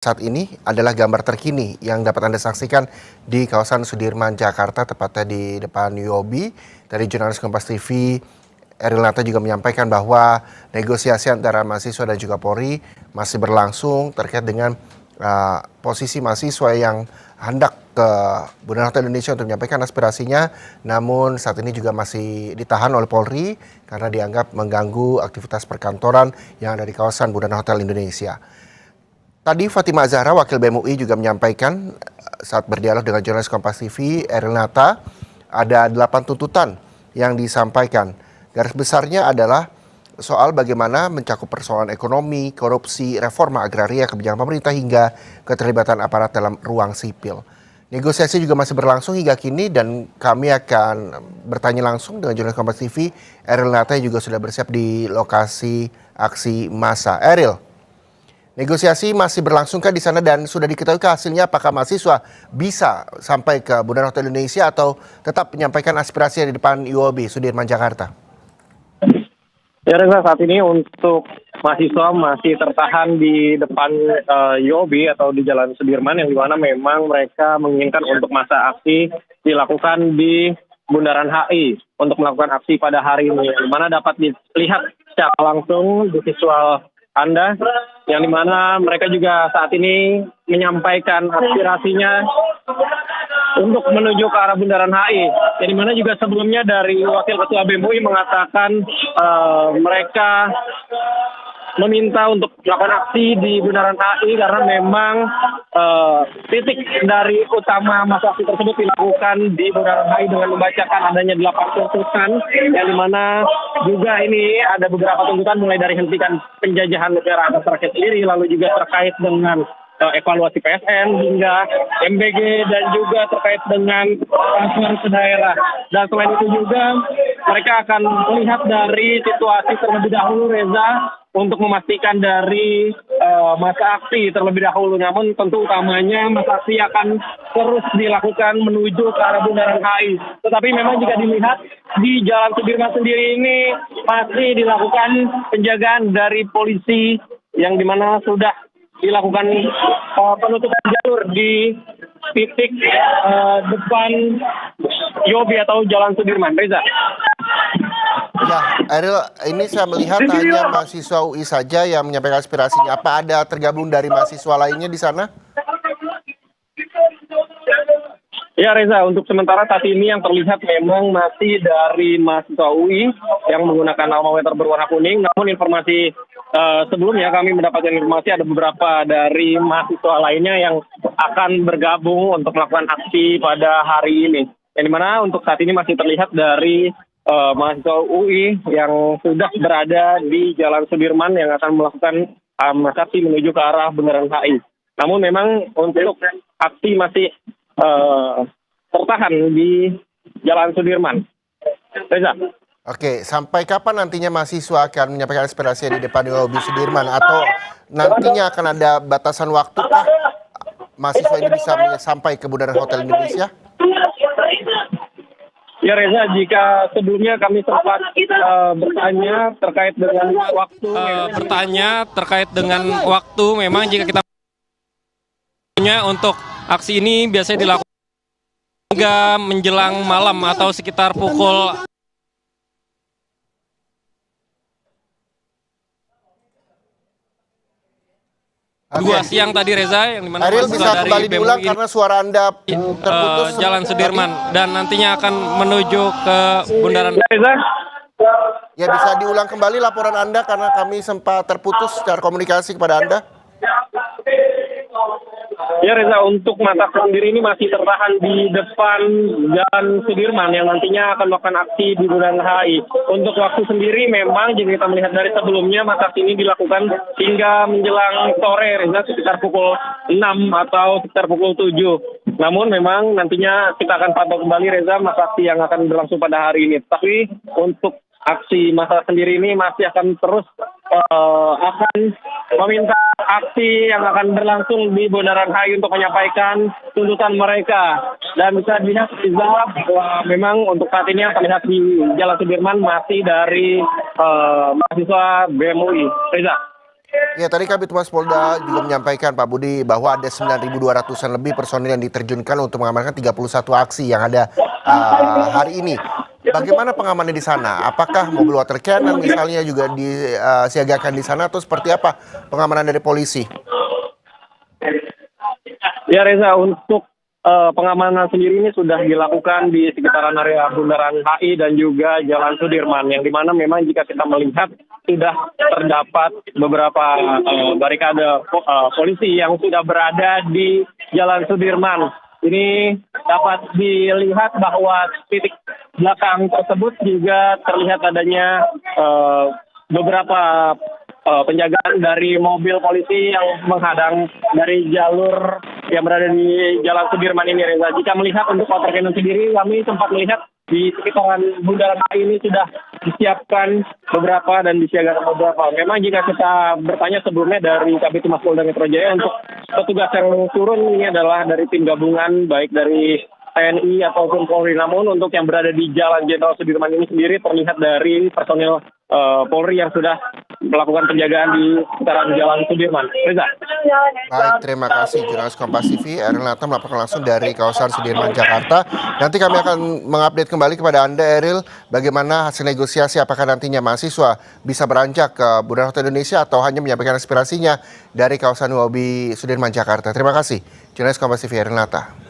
Saat ini adalah gambar terkini yang dapat Anda saksikan di kawasan Sudirman, Jakarta, tepatnya di depan UOB. Dari jurnalis Kompas TV, Eril Nata juga menyampaikan bahwa negosiasi antara mahasiswa dan juga Polri masih berlangsung terkait dengan posisi mahasiswa yang hendak ke Bundaran Hotel Indonesia untuk menyampaikan aspirasinya. Namun saat ini juga masih ditahan oleh Polri karena dianggap mengganggu aktivitas perkantoran yang ada di kawasan Bundaran Hotel Indonesia. Tadi Fatimah Zahra, Wakil BEM UI juga menyampaikan saat berdialog dengan jurnalis Kompas TV, Eril Nata, ada 8 tuntutan yang disampaikan. Garis besarnya adalah soal bagaimana mencakup persoalan ekonomi, korupsi, reforma agraria, kebijakan pemerintah hingga keterlibatan aparat dalam ruang sipil. Negosiasi juga masih berlangsung hingga kini dan kami akan bertanya langsung dengan jurnalis Kompas TV, Eril Nata yang juga sudah bersiap di lokasi aksi massa. Eril, negosiasi masih berlangsung kan di sana dan sudah diketahui hasilnya apakah mahasiswa bisa sampai ke Bundaran Hotel Indonesia atau tetap menyampaikan aspirasinya di depan UOB Sudirman, Jakarta? Ya Reza, saat ini untuk mahasiswa masih tertahan di depan UOB atau di Jalan Sudirman yang dimana memang mereka menginginkan untuk masa aksi dilakukan di Bundaran HI untuk melakukan aksi pada hari ini, di mana dapat dilihat secara langsung di visual Anda, yang dimana mereka juga saat ini menyampaikan aspirasinya untuk menuju ke arah Bundaran HI. Yang dimana juga sebelumnya dari Wakil Ketua BEM UI mengatakan mereka meminta untuk melakukan aksi di Bundaran HI karena memang titik dari utama masa aksi tersebut dilakukan di Bundaran HI dengan membacakan adanya 8 tuntutan, yang dimana juga ini ada beberapa tuntutan mulai dari hentikan penjajahan negara atas rakyat sendiri, lalu juga terkait dengan evaluasi PSN hingga MBG dan juga terkait dengan transfer ke daerah. Dan selain itu juga mereka akan melihat dari situasi terlebih dahulu, Reza, untuk memastikan dari masa aksi terlebih dahulu. Namun tentu utamanya masa aksi akan terus dilakukan menuju ke arah Bundaran HI. Tetapi memang jika dilihat di Jalan Sudirman sendiri ini masih dilakukan penjagaan dari polisi yang dimana sudah dilakukan penutupan jalur di titik depan UOB atau Jalan Sudirman. Reza. Ya, Eril, ini saya melihat hanya mahasiswa UI saja yang menyampaikan aspirasinya. Apa ada tergabung dari mahasiswa lainnya di sana? Ya Reza, untuk sementara saat ini yang terlihat memang masih dari mahasiswa UI yang menggunakan alma-mater berwarna kuning. Namun informasi sebelumnya kami mendapatkan informasi ada beberapa dari mahasiswa lainnya yang akan bergabung untuk melakukan aksi pada hari ini. Yang dimana untuk saat ini masih terlihat dari mahasiswa UI yang sudah berada di Jalan Sudirman yang akan melakukan aksi menuju ke arah Bundaran HI. Namun memang untuk aksi masih tertahan di Jalan Sudirman. Reza. Oke, sampai kapan nantinya mahasiswa akan menyampaikan aspirasi di depan UOB Sudirman? Atau nantinya akan ada batasan waktu kah mahasiswa ini bisa sampai ke Bundaran Hotel Indonesia? Ya Reza, jika sebelumnya kami sempat bertanya terkait dengan waktu, memang jika kita punya untuk aksi ini biasanya dilakukan hingga menjelang malam atau sekitar pukul 2 siang tadi, Reza, yang dimana Eril bisa kembali diulang karena suara Anda terputus. Jalan Sudirman dan nantinya akan menuju ke Bundaran. Ya, bisa diulang kembali laporan Anda karena kami sempat terputus secara komunikasi kepada Anda. Ya Reza, untuk masa sendiri ini masih tertahan di depan Jalan Sudirman yang nantinya akan melakukan aksi di Bundaran HI. Untuk waktu sendiri memang jika kita melihat dari sebelumnya masa aksi ini dilakukan hingga menjelang sore, Reza, sekitar pukul 6 atau sekitar pukul 7. Namun memang nantinya kita akan pantau kembali, Reza, masa aksi yang akan berlangsung pada hari ini. Tapi untuk aksi massa sendiri ini masih akan terus akan meminta aksi yang akan berlangsung di Bundaran HI untuk menyampaikan tuntutan mereka. Dan bisa dilihat bahwa memang untuk saat ini yang terlihat di Jalan Sudirman masih dari mahasiswa BEM UI. Reza. Ya, tadi Kabid Humas Polda juga menyampaikan Pak Budi bahwa ada 9.200-an lebih personil yang diterjunkan untuk mengamankan 31 aksi yang ada hari ini. Bagaimana pengamanannya di sana? Apakah mobil water cannon misalnya juga disiagakan di sana atau seperti apa pengamanan dari polisi? Ya Reza, untuk pengamanan sendiri ini sudah dilakukan di sekitaran area Bundaran HI dan juga Jalan Sudirman, yang dimana memang jika kita melihat sudah terdapat beberapa barikade polisi yang sudah berada di Jalan Sudirman. Ini dapat dilihat bahwa titik belakang tersebut juga terlihat adanya beberapa penjagaan dari mobil polisi yang menghadang dari jalur yang berada di Jalan Sudirman ini, Reza. Jika melihat untuk water cannon sendiri, kami sempat melihat di sekitaran Bundaran HI ini sudah disiapkan beberapa dan disiagakan beberapa. Memang jika kita bertanya sebelumnya dari Kabid Humas Polda Metro Jaya, untuk petugas yang turun ini adalah dari tim gabungan baik dari TNI ataupun Polri. Namun untuk yang berada di Jalan Jenderal Sudirman ini sendiri terlihat dari personil Polri yang sudah melakukan penjagaan di sekitaran Jalan Sudirman. Reza. Baik, terima kasih jurnalis Kompas TV Eril Nata melaporkan langsung dari kawasan Sudirman, Jakarta. Nanti kami akan mengupdate kembali kepada Anda, Eril, bagaimana hasil negosiasi, apakah nantinya mahasiswa bisa beranjak ke Bundaran Hotel Indonesia atau hanya menyampaikan aspirasinya dari kawasan UOB Sudirman, Jakarta. Terima kasih, jurnalis Kompas TV Eril Nata.